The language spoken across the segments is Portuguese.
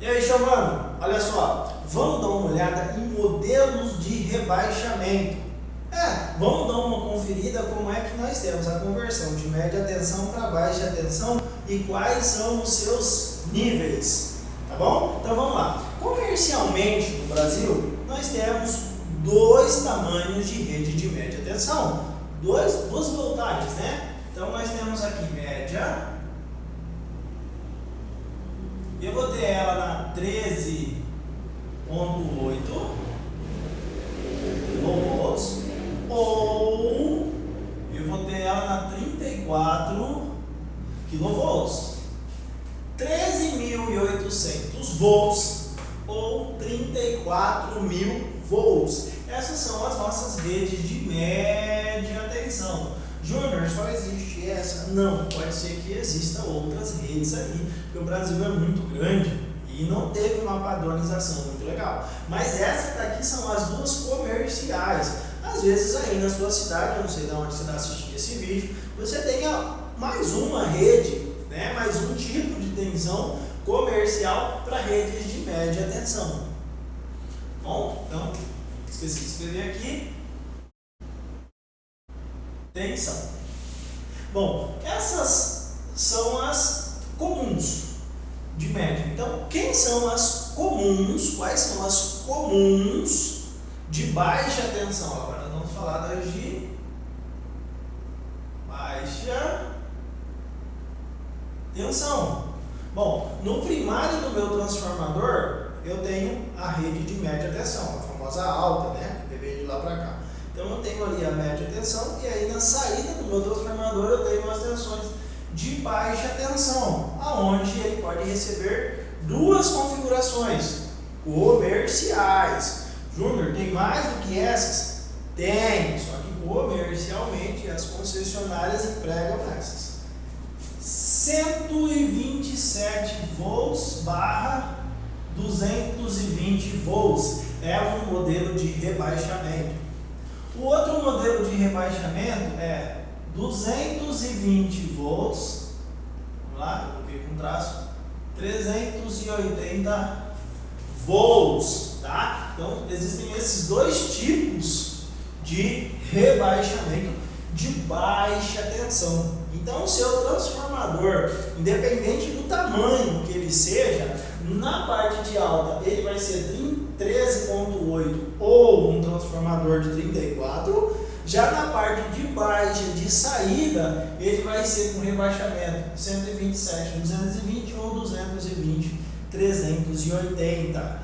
E aí, chamando, olha só, vamos dar uma olhada em modelos de rebaixamento. Vamos dar uma conferida como é que nós temos a conversão de média tensão para baixa tensão e quais são os seus níveis, tá bom? Então vamos lá. Comercialmente no Brasil, nós temos dois tamanhos de rede de média tensão, duas voltagens, né? Então nós temos aqui média, eu vou ter ela na 13,8 kV, ou eu vou ter ela na 34 kV, 13.800 volts ou 34.000 volts. Essas são as nossas redes de média tensão. Júnior, só existe essa? Não, pode ser que existam outras redes aí, porque o Brasil é muito grande e não teve uma padronização muito legal. Mas essas daqui são as duas comerciais. Às vezes aí na sua cidade, eu não sei de onde você está assistindo esse vídeo, você tenha mais uma rede, né, mais um tipo de tensão comercial para redes de média tensão. Bom, então, esqueci de escrever aqui. Tensão. Bom, essas são as comuns de média. Então, quem são as comuns? Quais são as comuns de baixa tensão? Agora nós vamos falar das de baixa tensão. Bom, no primário do meu transformador, eu tenho a rede de média tensão, a famosa alta, né? Que vem de lá para cá. Então eu tenho ali a média tensão e aí na saída do meu transformador eu tenho as tensões de baixa tensão, aonde ele pode receber duas configurações comerciais. Júnior, tem mais do que essas? Tem, só que comercialmente as concessionárias empregam essas. 127 volts barra 220 volts é um modelo de rebaixamento. O outro modelo de rebaixamento é 220 volts, vamos lá, eu coloquei com traço, 380 volts, tá? Então, existem esses dois tipos de rebaixamento de baixa tensão. Então, o seu transformador, independente do tamanho que ele seja, na parte de alta ele vai ser 13,8 ou um transformador de 34, já na parte de baixa de saída ele vai ser com rebaixamento 127, 220 ou 220, 380.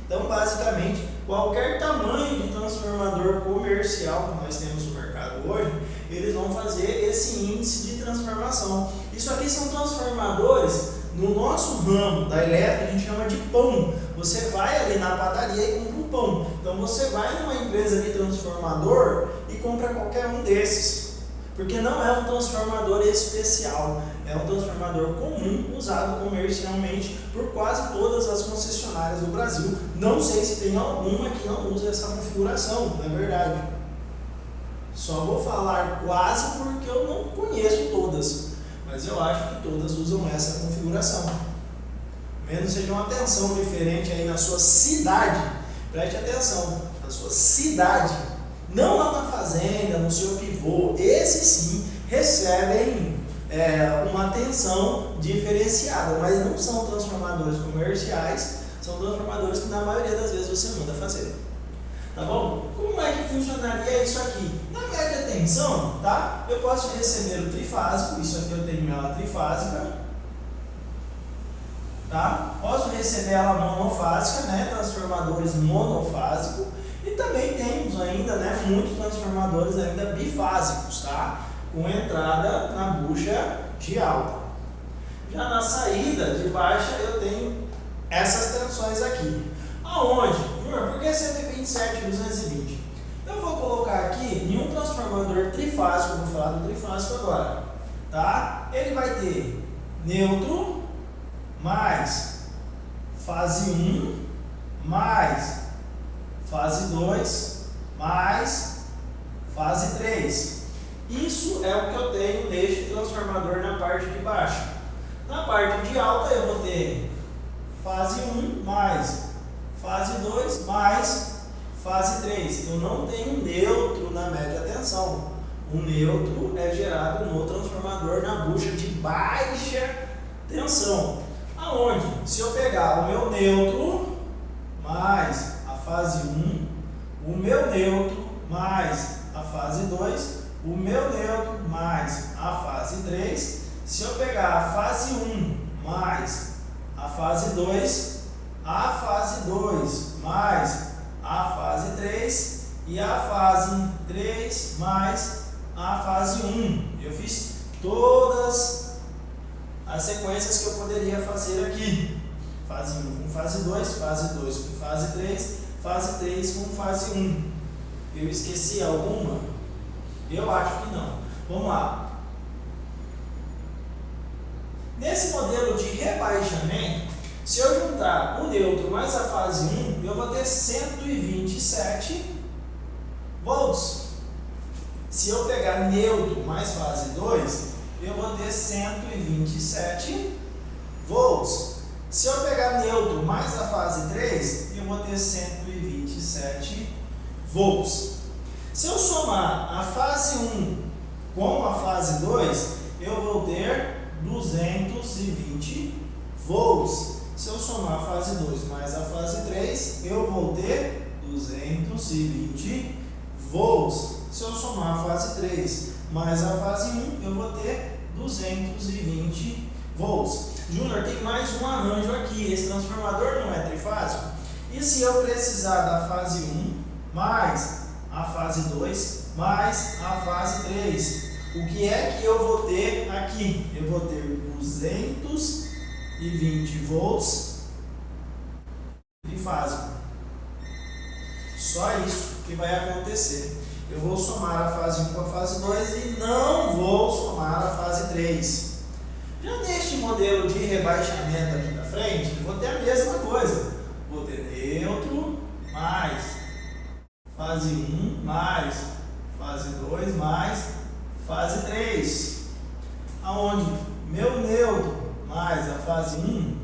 Então basicamente qualquer tamanho de transformador comercial que nós temos no mercado hoje, eles vão fazer esse índice de transformação. Isso aqui são transformadores. No nosso ramo da elétrica, a gente chama de pão. Você vai ali na padaria e compra um pão. Então, você vai numa empresa de transformador e compra qualquer um desses. Porque não é um transformador especial. É um transformador comum, usado comercialmente por quase todas as concessionárias do Brasil. Não sei se tem alguma que não usa essa configuração, na verdade. Só vou falar quase porque eu não conheço todas. Mas eu acho que todas usam essa configuração. Menos seja uma tensão diferente aí na sua cidade. Preste atenção, na sua cidade. Não lá na fazenda, no seu pivô. Esses sim recebem uma tensão diferenciada. Mas não são transformadores comerciais. São transformadores que na maioria das vezes você manda fazer. Tá bom? Como é que funcionaria isso aqui? Na média tensão, tá? Eu posso receber o trifásico, isso aqui eu tenho ela trifásica, tá? Posso receber ela monofásica, né? Transformadores monofásicos, e também temos ainda, né, muitos transformadores ainda bifásicos, tá? Com entrada na bucha de alta. Já na saída de baixa eu tenho essas tensões aqui. Aonde? Por que 127 e 220? Eu vou colocar aqui em um transformador trifásico, eu vou falar do trifásico agora, tá? Ele vai ter neutro mais fase 1 mais fase 2 mais fase 3. Isso é o que eu tenho neste transformador na parte de baixo. Na parte de alta eu vou ter fase 1 mais fase 2 mais fase 3. Eu não tenho neutro na média tensão. O neutro é gerado no transformador na bucha de baixa tensão. Aonde? Se eu pegar o meu neutro mais a fase 1, o meu neutro mais a fase 2, o meu neutro mais a fase 3, se eu pegar a fase 1 mais a fase 2, a fase 2 mais a fase 3 e a fase 3 mais a fase 1. Eu fiz todas as sequências que eu poderia fazer aqui. Fase 1 com fase 2 com fase 3, fase 3 com fase 1. Eu esqueci alguma? Eu acho que não. Vamos lá. Nesse modelo de rebaixamento, se eu juntar o neutro mais a fase 1, eu vou ter 127 volts. Se eu pegar neutro mais fase 2, eu vou ter 127 volts. Se eu pegar neutro mais a fase 3, eu vou ter 127 volts. Se eu somar a fase 1 com a fase 2, eu vou ter 220 volts. Se eu somar a fase 2 mais a fase 3, eu vou ter 220 volts. Se eu somar a fase 3 mais a fase 1, eu vou ter 220 volts. Júnior, tem mais um arranjo aqui. Esse transformador não é trifásico? E se eu precisar da fase 1 mais a fase 2 mais a fase 3? O que é que eu vou ter aqui? Eu vou ter 220 volts trifásico. Só isso que vai acontecer. Eu vou somar a fase 1 com a fase 2 e não vou somar a fase 3. Já neste modelo de rebaixamento aqui na frente, eu vou ter a mesma coisa. Vou ter neutro mais fase 1 mais fase 2 mais fase 3. Aonde meu neutro mais a fase 1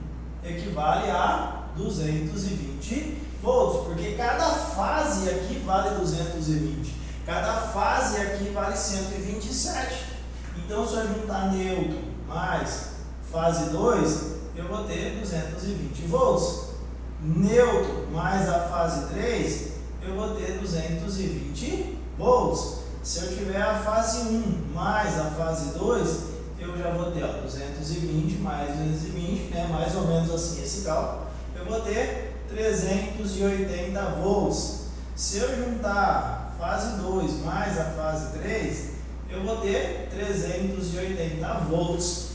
equivale a 220 volts, porque cada fase aqui vale 220. Cada fase aqui vale 127. Então, se eu juntar neutro mais fase 2, eu vou ter 220 volts. Neutro mais a fase 3, eu vou ter 220 volts. Se eu tiver a fase 1 mais a fase 2, eu já vou ter 220 mais 220, né? Mais ou menos assim esse cálculo. Eu vou ter 380 volts. Se eu juntar fase 2 mais a fase 3, eu vou ter 380 volts.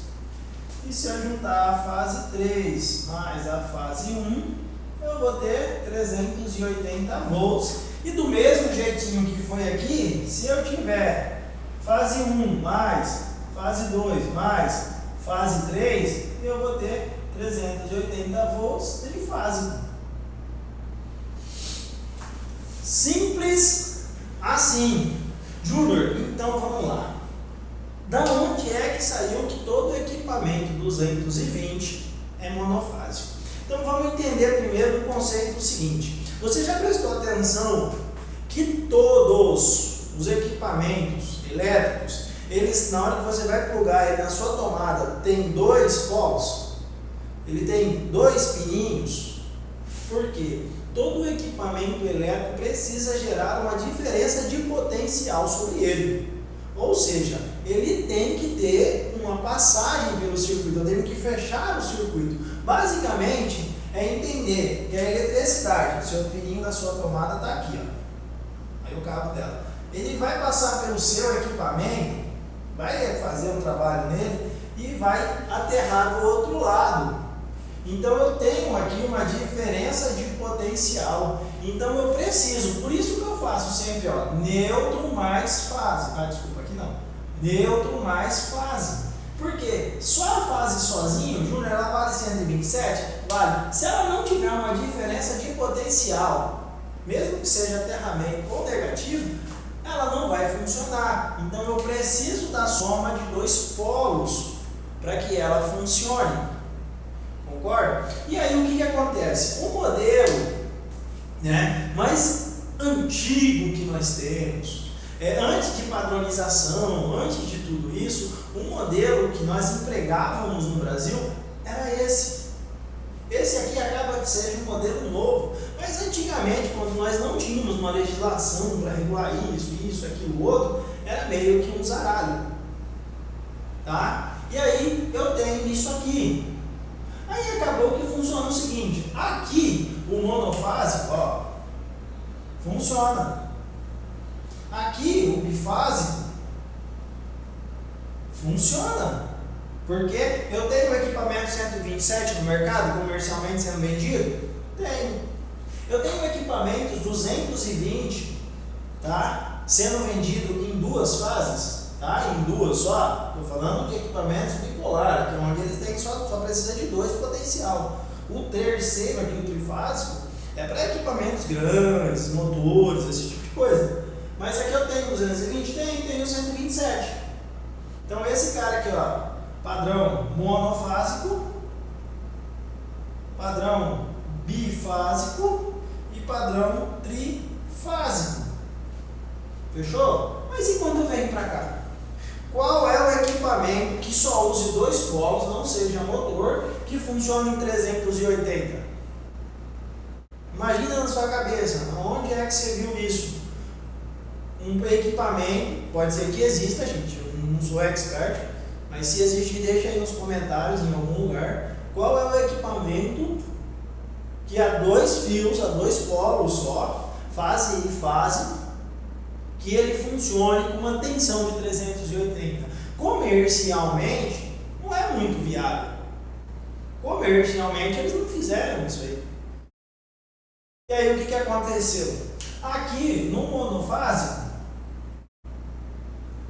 E se eu juntar a fase 3 mais a fase 1, eu vou ter 380 volts. E do mesmo jeitinho que foi aqui, se eu tiver fase 1 mais fase 2 mais fase 3, eu vou ter 380 volts trifásico. Simples assim. Júnior, então vamos lá. Da onde é que saiu que todo equipamento 220 é monofásico? Então vamos entender primeiro o conceito seguinte. Você já prestou atenção que todos os equipamentos elétricos, eles, na hora que você vai plugar ele na sua tomada, tem dois polos? Ele tem dois pininhos? Por quê? Todo equipamento elétrico precisa gerar uma diferença de potencial sobre ele. Ou seja, ele tem que ter uma passagem pelo circuito, eu tenho que fechar o circuito. Basicamente, é entender que a eletricidade, o seu pininho da sua tomada está aqui, ó. Aí o cabo dela. Ele vai passar pelo seu equipamento, vai fazer um trabalho nele e vai aterrar do outro lado. Então eu tenho aqui uma diferença de potencial. Então eu preciso, por isso que eu faço sempre, ó, neutro mais fase. Desculpa, aqui não. Neutro mais fase. Por quê? Só a fase sozinho, Júnior, ela vale 127? Vale. Se ela não tiver uma diferença de potencial, mesmo que seja aterramento ou negativo, ela não vai funcionar. Então eu preciso da soma de dois polos para que ela funcione. Concorda? E aí o que acontece? O modelo, né, mais antigo que nós temos, antes de padronização, antes de tudo isso, o modelo que nós empregávamos no Brasil era esse. Esse aqui acaba de ser um modelo novo, mas antigamente, quando nós não tínhamos uma legislação para regular isso, aquilo, outro, era meio que um zaralho, tá? E aí eu tenho isso aqui. Aí acabou que funciona o seguinte: aqui o monofásico, ó, funciona. Aqui o bifásico funciona. Porque eu tenho o equipamento 127 no mercado, comercialmente sendo vendido? Tenho. Eu tenho equipamentos 220, tá? Sendo vendido em duas fases, tá? Em duas só. Estou falando de equipamentos bipolar, que é onde eles têm só precisa de 2 potencial. O terceiro aqui, o trifásico, é para equipamentos grandes, motores, esse tipo de coisa. Mas aqui eu tenho 220, tenho 127. Então esse cara aqui, ó, padrão monofásico, padrão bifásico e padrão trifásico. Fechou? Mas e quando vem para cá? Qual é o equipamento que só use 2 polos, não seja motor, que funciona em 380? Imagina na sua cabeça, onde é que você viu isso? Um equipamento, pode ser que exista, gente, eu não sou expert, mas se existe, deixa aí nos comentários em algum lugar. Qual é o equipamento que a 2 fios, a 2 polos só, fase e fase, que ele funcione com uma tensão de 380? Comercialmente, não é muito viável. Comercialmente, eles não fizeram isso aí. E aí, o que aconteceu? Aqui, no monofásico,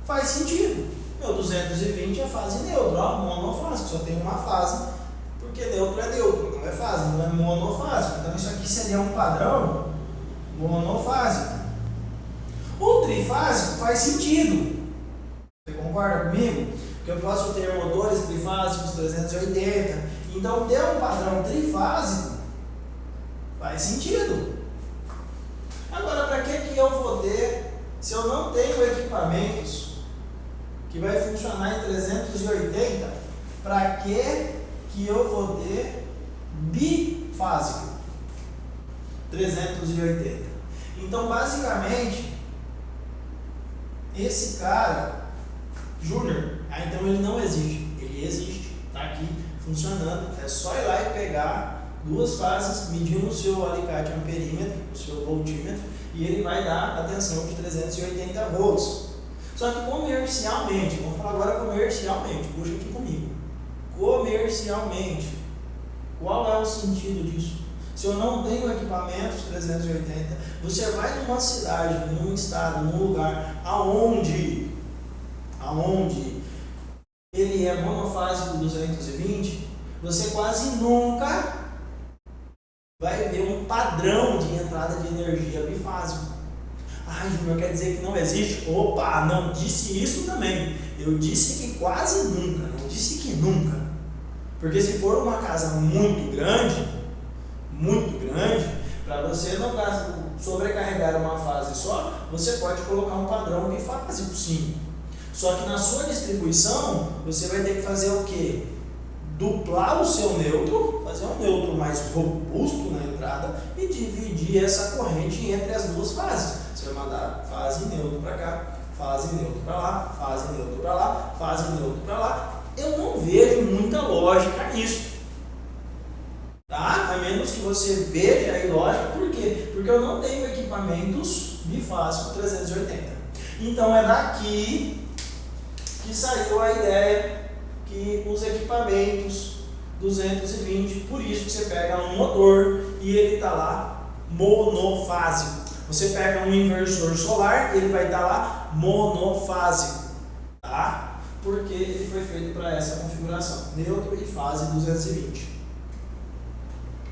faz sentido. Meu 220 é fase neutra, ó, monofásico, só tem uma fase, porque neutro é neutro, não é fase, não é monofásico. Então isso aqui seria um padrão monofásico. O trifásico faz sentido. Você concorda comigo? Que eu posso ter motores trifásicos 380. Então ter um padrão trifásico faz sentido. Agora, para que eu vou ter, se eu não tenho equipamentos que vai funcionar em 380, para que eu vou ter bifásico 380? Então, basicamente, esse cara, Júnior, então ele não existe. Ele existe, está aqui funcionando. É só ir lá e pegar 2 fases, medir no seu alicate amperímetro, no seu voltímetro, e ele vai dar a tensão de 380 volts. Só que comercialmente, vamos falar agora comercialmente, puxa aqui comigo. Comercialmente, qual é o sentido disso? Se eu não tenho equipamentos 380, você vai numa cidade, num estado, num lugar aonde ele é monofásico 220, você quase nunca vai ver um padrão de entrada de energia bifásico. Ah, Júnior, quer dizer que não existe? Opa, não disse isso também. Eu disse que quase nunca, não disse que nunca. Porque se for uma casa muito grande, para você não sobrecarregar uma fase só, você pode colocar um padrão bifásico, sim. Só que na sua distribuição, você vai ter que fazer o quê? Duplar o seu neutro, fazer um neutro mais robusto na entrada e dividir essa corrente entre as 2 fases. Você vai mandar fase neutro para cá, fase neutro para lá, fase neutro para lá, fase neutro para lá. Eu não vejo muita lógica nisso, tá? A menos que você veja aí lógica. Por quê? Porque eu não tenho equipamentos bifásicos 380. Então é daqui que saiu a ideia que os equipamentos 220, por isso que você pega um motor e ele está lá monofásico. Você pega um inversor solar, ele vai estar lá monofásico, tá? Porque ele foi feito para essa configuração, neutro e fase 220.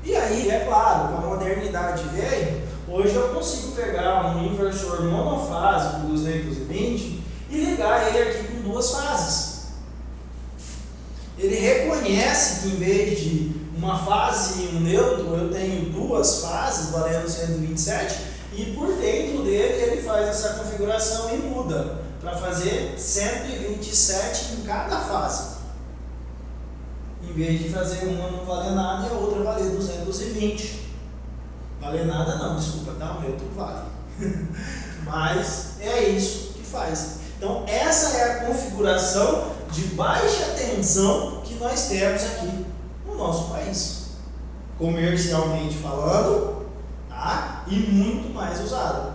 E aí, é claro, com a modernidade veio, hoje eu consigo pegar um inversor monofásico 220 e ligar ele aqui com 2 fases. Ele reconhece que em vez de uma fase e um neutro, eu tenho duas fases valendo 127 e por dentro dele ele faz essa configuração e muda para fazer 127 em cada fase. Em vez de fazer uma não valer nada e a outra valer 220. Valer nada não, desculpa, tá? O neutro vale. Mas é isso que faz. Então essa é a configuração de baixa tensão que nós temos aqui no nosso país, comercialmente falando, tá? E muito mais usado.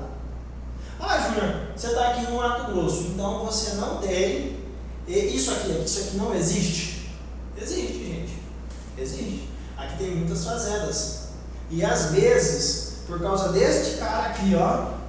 Ah, Júnior, você está aqui no Mato Grosso, então você não tem isso aqui não existe? Existe, gente, existe. Aqui tem muitas fazendas e às vezes, por causa deste cara aqui, ó,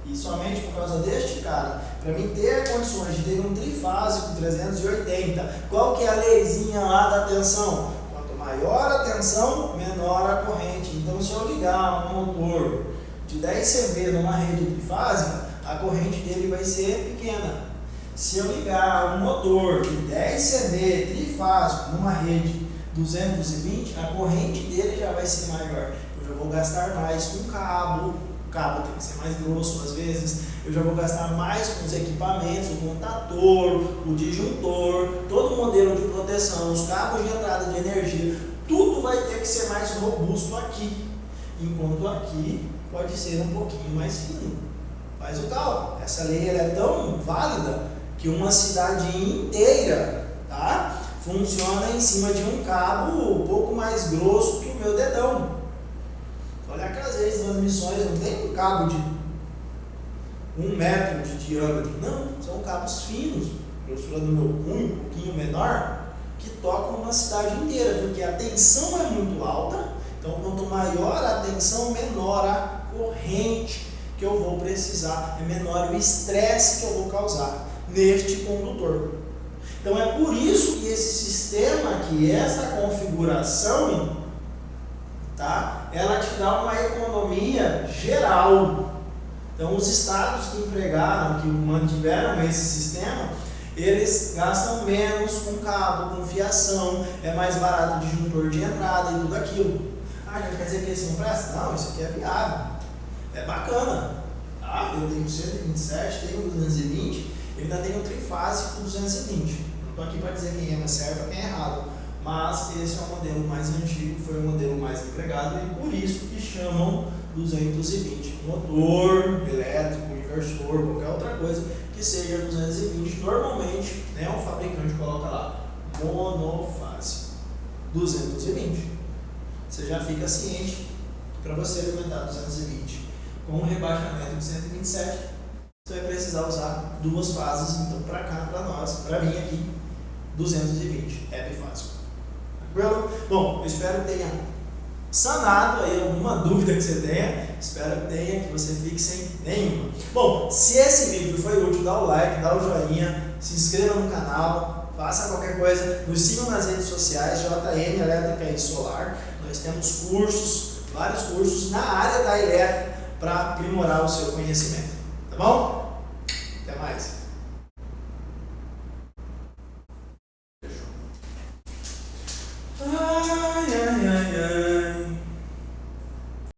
e somente por causa deste cara, para mim ter condições de ter um trifásico 380, qual que é a leizinha lá da tensão? Quanto maior a tensão, menor a corrente. Então, se eu ligar um motor de 10 CV numa rede trifásica, a corrente dele vai ser pequena. Se eu ligar um motor de 10 CV trifásico numa rede 220, a corrente dele já vai ser maior. Eu já vou gastar mais com cabo. O cabo tem que ser mais grosso às vezes, eu já vou gastar mais com os equipamentos, o contator, o disjuntor, todo o modelo de proteção, os cabos de entrada de energia, tudo vai ter que ser mais robusto aqui, enquanto aqui pode ser um pouquinho mais fino. Faz o cálculo, essa lei ela é tão válida que uma cidade inteira, tá, funciona em cima de um cabo um pouco mais grosso que o meu dedão. Olha aquelas vezes transmissões, não tem um cabo de 1 metro de diâmetro, não, são cabos finos, grossura do meu punho, um pouquinho menor, que tocam uma cidade inteira, porque a tensão é muito alta, então quanto maior a tensão, menor a corrente que eu vou precisar, é menor o estresse que eu vou causar neste condutor. Então é por isso que esse sistema aqui, essa configuração, tá? Ela te dá uma economia geral. Então, os estados que empregaram, que mantiveram esse sistema, eles gastam menos com cabo, com fiação, é mais barato de disjuntor de entrada e tudo aquilo. Ah, já quer dizer que esse não presta? Não, isso aqui é viável, é bacana. Tá? Eu tenho 127, tenho 220, eu ainda tenho trifásico 220. Não estou aqui para dizer quem é certo ou quem é errado. Mas esse é o modelo mais antigo, foi o modelo mais empregado e por isso que chamam 220. Motor, elétrico, inversor, qualquer outra coisa que seja 220, normalmente, né, o fabricante coloca lá, monofásico, 220. Você já fica ciente que para você alimentar 220 com um rebaixamento de 127, você vai precisar usar duas fases, então para cá, para nós, para mim aqui, 220 é bifásico. Tranquilo? Bom, eu espero que tenha sanado aí alguma dúvida que você tenha. Espero que tenha, que você fique sem nenhuma. Bom, se esse vídeo foi útil, dá o like, dá o joinha, se inscreva no canal, faça qualquer coisa, nos sigam nas redes sociais, JM Elétrica e Solar. Nós temos cursos, vários cursos na área da elétrica para aprimorar o seu conhecimento. Tá bom? Até mais!